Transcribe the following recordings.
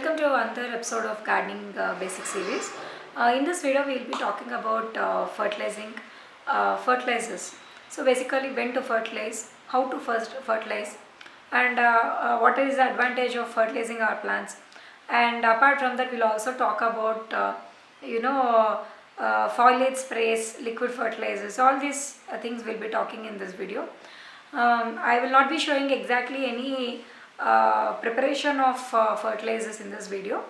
Welcome to another episode of Gardening Basic Series. In this video, we will be talking about fertilizers. So basically, when to fertilize, how to first fertilize, and what is the advantage of fertilizing our plants. And apart from that, we'll also talk about foliage sprays, liquid fertilizers. All these things we'll be talking in this video. I will not be showing exactly any preparation of fertilizers in this video.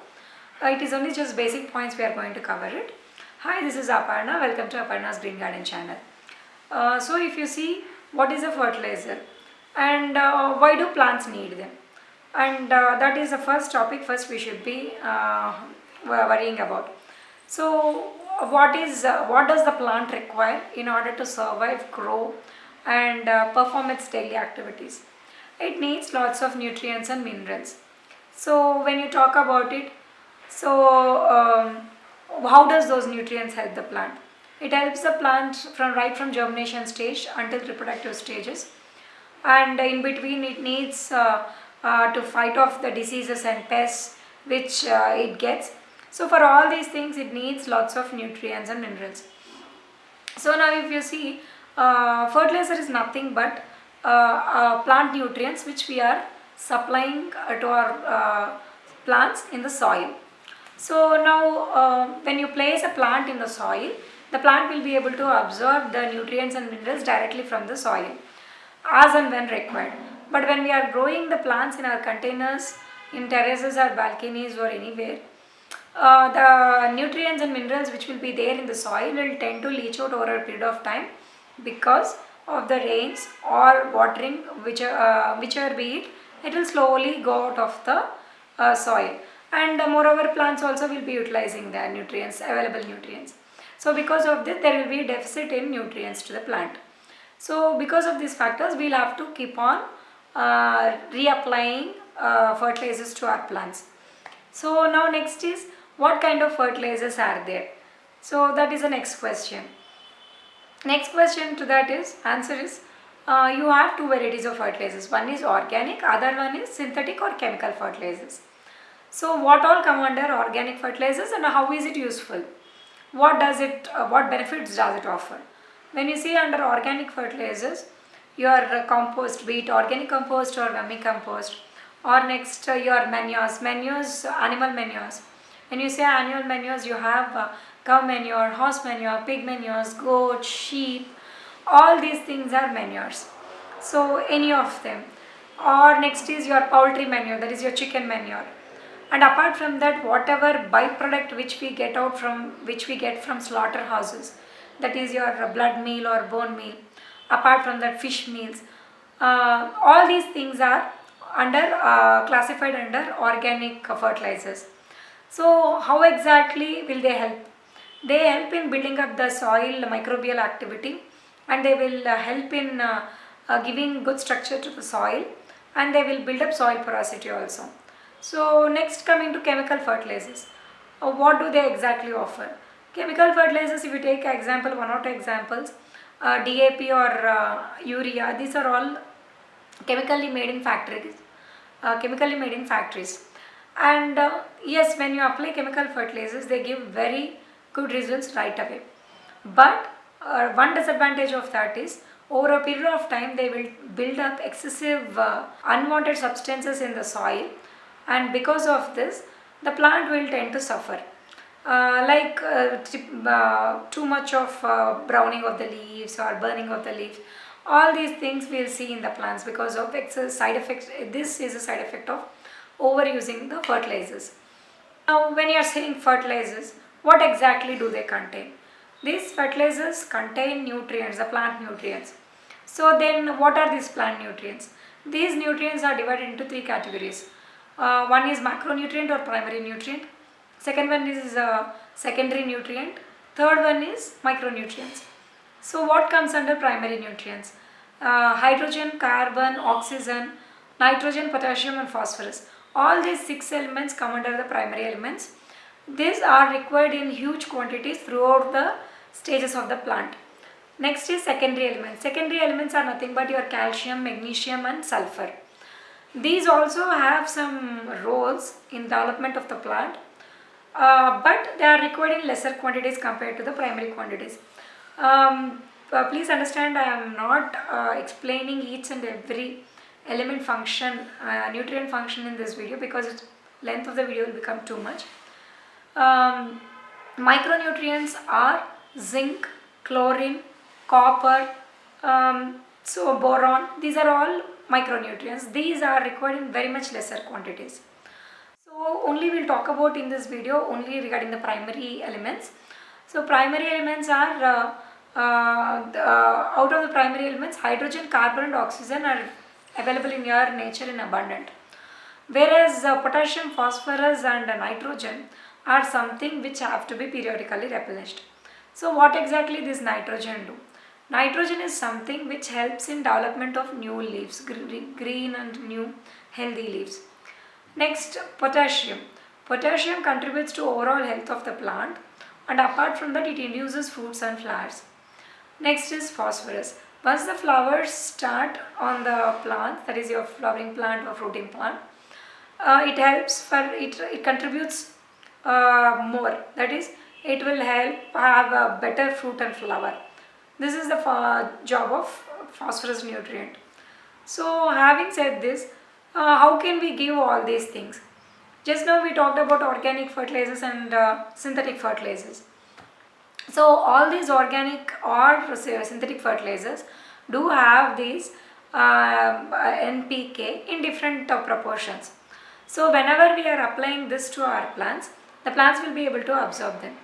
It is only just basic points we are going to cover it. Hi, this is Aparna. Welcome to Aparna's Green Garden channel. So if you see what is a fertilizer and why do plants need them, and that is the first topic first we should be worrying about. So what does the plant require in order to survive, grow and perform its daily activities? It needs lots of nutrients and minerals. So when you talk about it, how does those nutrients help the plant? It helps the plant from germination stage until reproductive stages, and in between it needs to fight off the diseases and pests which it gets. So for all these things it needs lots of nutrients and minerals. So now if you see, fertilizer is nothing but plant nutrients which we are supplying to our plants in the soil. So now when you place a plant in the soil, the plant will be able to absorb the nutrients and minerals directly from the soil as and when required. But when we are growing the plants in our containers, in terraces or balconies or anywhere, the nutrients and minerals which will be there in the soil will tend to leach out over a period of time because of the rains or watering, whichever be it will slowly go out of the soil. And moreover, plants also will be utilizing the nutrients, available nutrients. So because of this, there will be a deficit in nutrients to the plant. So because of these factors, we'll have to keep on reapplying fertilizers to our plants. So now next is, what kind of fertilizers are there? So that is the next question. Next question to that is, answer is, you have two varieties of fertilizers. One is organic, other one is synthetic or chemical fertilizers. So what all come under organic fertilizers and how is it useful? What benefits does it offer? When you see under organic fertilizers, your compost, be it organic compost or vermicompost, or next your manures, animal manures. When you say animal manures, you have cow manure, horse manure, pig manures, goat, sheep, all these things are manures. So any of them. Or next is your poultry manure, that is your chicken manure. And apart from that, whatever byproduct which we get from slaughterhouses, that is your blood meal or bone meal, apart from that fish meals, all these things are classified under organic fertilizers. So how exactly will they help? They help in building up the soil microbial activity, and they will help in giving good structure to the soil, and they will build up soil porosity also. So next, coming to chemical fertilizers, what do they exactly offer? Chemical fertilizers, if you take example, one or two examples, DAP or urea, these are all chemically made in factories. And yes, when you apply chemical fertilizers, they give very good results right away. But one disadvantage of that is, over a period of time, they will build up excessive unwanted substances in the soil, and because of this, the plant will tend to suffer. Too much of browning of the leaves or burning of the leaves. All these things we'll see in the plants because of excess side effects. This is a side effect of overusing the fertilizers. Now, when you are saying fertilizers, what exactly do they contain? These fertilizers contain nutrients, the plant nutrients. So then, what are these plant nutrients? These nutrients are divided into three categories. One is macronutrient or primary nutrient. Second one is secondary nutrient. Third one is micronutrients. So what comes under primary nutrients? Hydrogen, carbon, oxygen, nitrogen, potassium and phosphorus. All these 6 elements come under the primary elements. These are required in huge quantities throughout the stages of the plant. Next is secondary elements. Secondary elements are nothing but your calcium, magnesium and sulfur. These also have some roles in development of the plant, but they are required in lesser quantities compared to the primary quantities. Please understand, I am not explaining each and every element function, nutrient function in this video, because its length of the video will become too much. Um, Micronutrients are zinc, chlorine, copper, so boron. These are all micronutrients. These are required in very much lesser quantities. So only we'll talk about in this video only regarding the primary elements. So primary elements are out of the primary elements, hydrogen, carbon and oxygen are available in your nature in abundant. Whereas potassium, phosphorus and nitrogen are something which have to be periodically replenished. So what exactly this nitrogen do? Nitrogen is something which helps in development of new leaves, green and new healthy leaves. Next, potassium. Potassium contributes to overall health of the plant, and apart from that it induces fruits and flowers. Next is phosphorus. Once the flowers start on the plant, that is your flowering plant or fruiting plant, it helps for it contributes more, that is it will help have a better fruit and flower. This is the job of phosphorus nutrient. So having said this, how can we give all these things? Just now we talked about organic fertilizers and synthetic fertilizers. So all these organic or synthetic fertilizers do have these NPK in different proportions. So whenever we are applying this to our plants, the plants will be able to absorb them.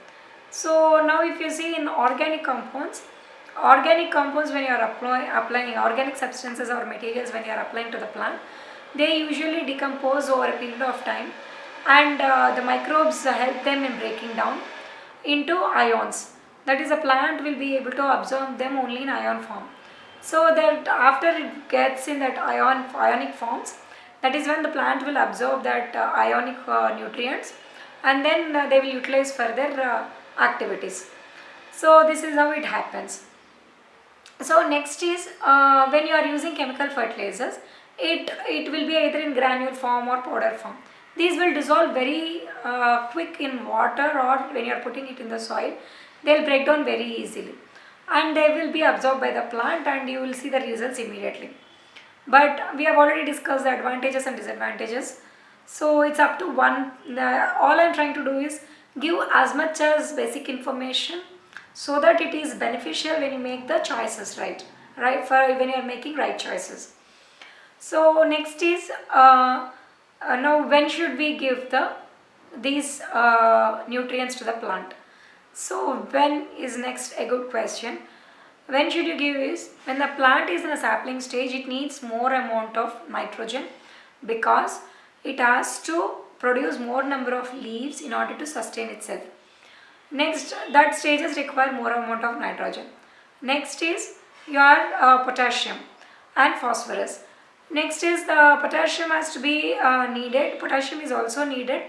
So now if you see in organic compounds when you are applying organic substances or materials, when you are applying to the plant, they usually decompose over a period of time, and the microbes help them in breaking down into ions. That is, a plant will be able to absorb them only in ion form. So that after it gets in that ionic forms, that is when the plant will absorb that ionic nutrients, and then they will utilize further activities. So this is how it happens. So next is when you are using chemical fertilizers, it will be either in granule form or powder form. These will dissolve very quick in water, or when you are putting it in the soil, they will break down very easily, and they will be absorbed by the plant, and you will see the results immediately. But we have already discussed the advantages and disadvantages, so it's up to one. All I am trying to do is give as much as basic information, so that it is beneficial when you make the choices right for when you are making right choices. So next is now when should we give these nutrients to the plant? So when is next a good question. When should you give is when the plant is in a sapling stage, it needs more amount of nitrogen, because it has to produce more number of leaves in order to sustain itself. Next, that stages require more amount of nitrogen. Next is your potassium and phosphorus. Next is the potassium has to be needed. Potassium is also needed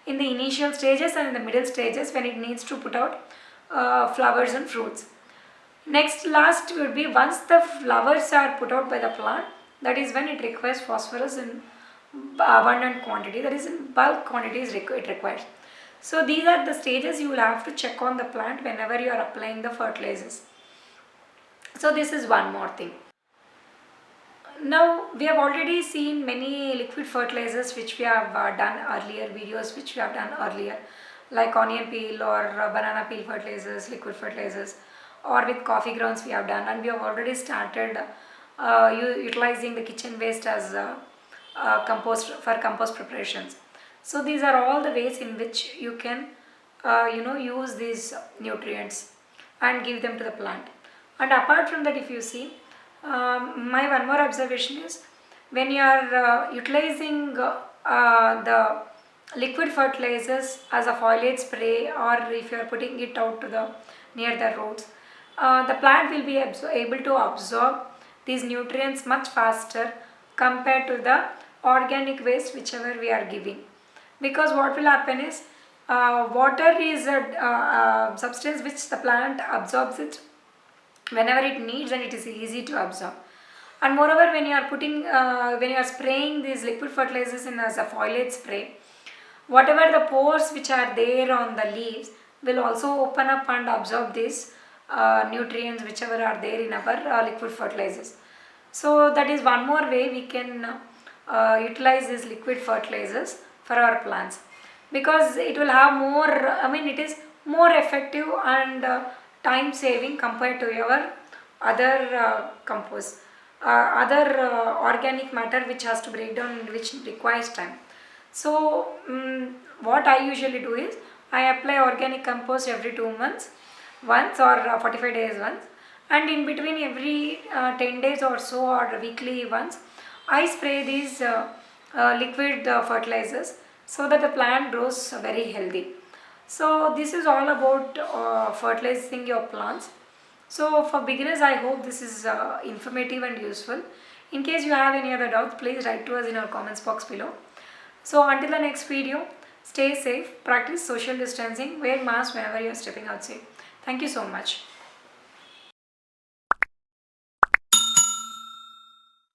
in the initial stages and in the middle stages when it needs to put out flowers and fruits. Next, last would be once the flowers are put out by the plant, that is when it requires phosphorus in abundant quantity, that is in bulk quantities it requires. So these are the stages you will have to check on the plant whenever you are applying the fertilizers. So this is one more thing. Now we have already seen many liquid fertilizers which we have done earlier, videos which we have done earlier, like onion peel or banana peel fertilizers, liquid fertilizers, or with coffee grounds we have done, and we have already started utilizing the kitchen waste as compost for compost preparations. So these are all the ways in which you can use these nutrients and give them to the plant. And apart from that, if you see, my one more observation is when you are utilizing the liquid fertilizers as a foliage spray, or if you are putting it out to the near the roads, the plant will be able to absorb these nutrients much faster compared to the organic waste whichever we are giving. Because what will happen is water is a substance which the plant absorbs it whenever it needs, and it is easy to absorb. And moreover, when you are putting when you are spraying these liquid fertilizers in as a foliage spray, whatever the pores which are there on the leaves will also open up and absorb these nutrients whichever are there in our liquid fertilizers. So that is one more way we can utilize these liquid fertilizers for our plants, because it will have more, it is more effective and time saving compared to your other compost, other organic matter which has to break down, which requires time. So what I usually do is I apply organic compost every 2 months once, or 45 days once, and in between every 10 days or so, or weekly once, I spray these liquid fertilizers, so that the plant grows very healthy. So this is all about fertilizing your plants. So for beginners, I hope this is informative and useful. In case you have any other doubts, please write to us in our comments box below. So until the next video, stay safe, practice social distancing, wear mask whenever you are stepping outside. Thank you so much.